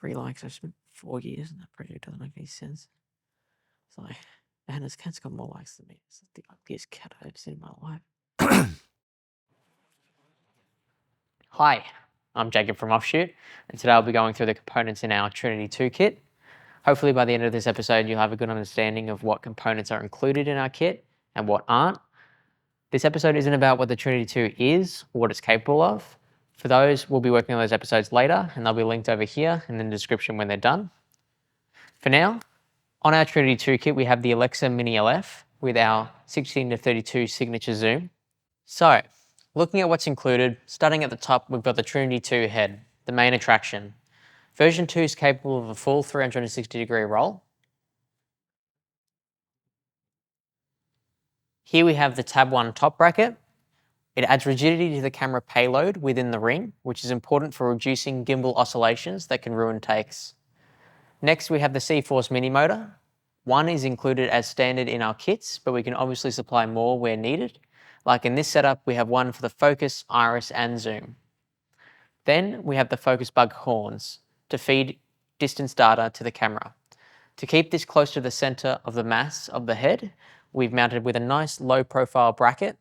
3 likes. I spent 4 years on that project. Doesn't make any sense. It's like, and this cat's got more likes than me. It's the ugliest cat I've ever seen in my life. Hi, I'm Jacob from Offshoot, and today I'll be going through the components in our Trinity 2 kit. Hopefully by the end of this episode, you'll have a good understanding of what components are included in our kit and what aren't. This episode isn't about what the Trinity 2 is or what it's capable of. For those, we'll be working on those episodes later, and they'll be linked over here and in the description when they're done. For now, on our Trinity 2 kit, we have the Alexa Mini LF with our 16-32 signature zoom. So, looking at what's included, starting at the top, we've got the Trinity 2 head, the main attraction. Version 2 is capable of a full 360-degree roll. Here we have the Tab 1 top bracket. It adds rigidity to the camera payload within the ring, which is important for reducing gimbal oscillations that can ruin takes. Next, we have the cforce mini motor. One is included as standard in our kits, but we can obviously supply more where needed. Like in this setup, we have one for the focus, iris, and zoom. Then we have the Focusbug horns to feed distance data to the camera. To keep this close to the center of the mass of the head, we've mounted with a nice low profile bracket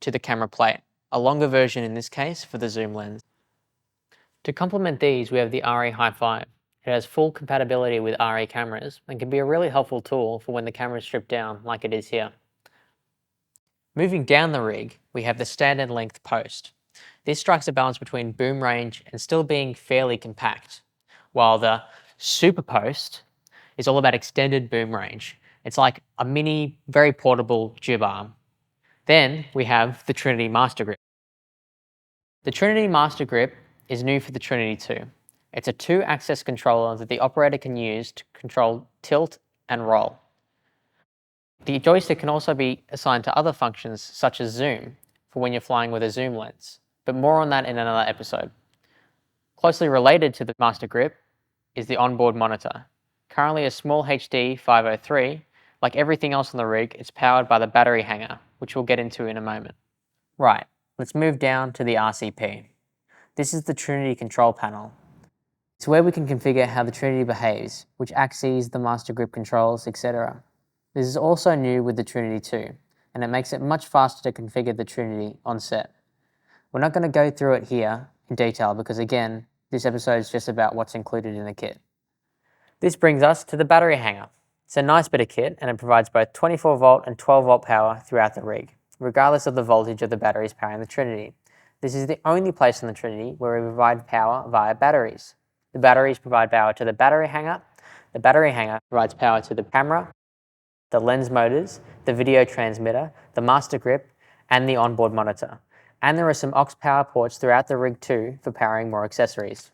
to the camera plate, a longer version in this case for the zoom lens. To complement these, we have the ARRI Hi-5. It has full compatibility with ARRI cameras and can be a really helpful tool for when the camera is stripped down like it is here. Moving down the rig, we have the standard length post. This strikes a balance between boom range and still being fairly compact, while the super post is all about extended boom range. It's like a mini, very portable jib arm. Then we have the Trinity Master Grip. The Trinity Master Grip is new for the Trinity 2. It's a 2-axis controller that the operator can use to control tilt and roll. The joystick can also be assigned to other functions such as zoom for when you're flying with a zoom lens, but more on that in another episode. Closely related to the Master Grip is the onboard monitor. Currently a SmallHD 503, like everything else on the rig, it's powered by the battery hanger, which we'll get into in a moment. Right, let's move down to the RCP. This is the Trinity control panel. It's where we can configure how the Trinity behaves, which axes the Master Grip controls, etc. This is also new with the Trinity 2, and it makes it much faster to configure the Trinity on set. We're not going to go through it here in detail because, again, this episode is just about what's included in the kit. This brings us to the battery hanger. It's a nice bit of kit, and it provides both 24 volt and 12 volt power throughout the rig, regardless of the voltage of the batteries powering the Trinity. This is the only place on the Trinity where we provide power via batteries. The batteries provide power to the battery hanger. The battery hanger provides power to the camera, the lens motors, the video transmitter, the Master Grip, and the onboard monitor. And there are some aux power ports throughout the rig too for powering more accessories.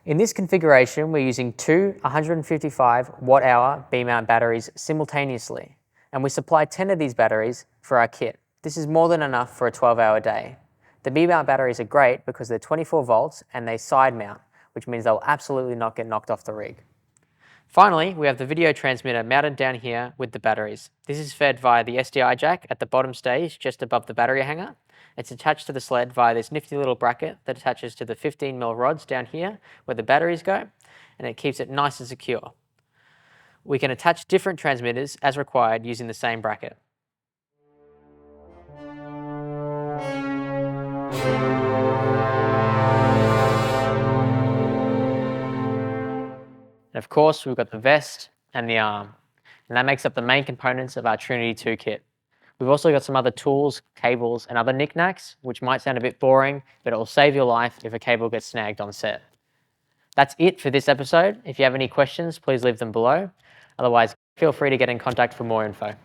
In this configuration, we're using two 155 watt-hour B-mount batteries simultaneously, and we supply 10 of these batteries for our kit. This is more than enough for a 12-hour day. The B-mount batteries are great because they're 24 volts and they side mount, which means they'll absolutely not get knocked off the rig. Finally, we have the video transmitter mounted down here with the batteries. This is fed via the SDI jack at the bottom stage just above the battery hanger. It's attached to the sled via this nifty little bracket that attaches to the 15mm rods down here where the batteries go, and it keeps it nice and secure. We can attach different transmitters as required using the same bracket. And of course, we've got the vest and the arm, and that makes up the main components of our Trinity 2 kit. We've also got some other tools, cables, and other knickknacks, which might sound a bit boring, but it will save your life if a cable gets snagged on set. That's it for this episode. If you have any questions, please leave them below. Otherwise, feel free to get in contact for more info.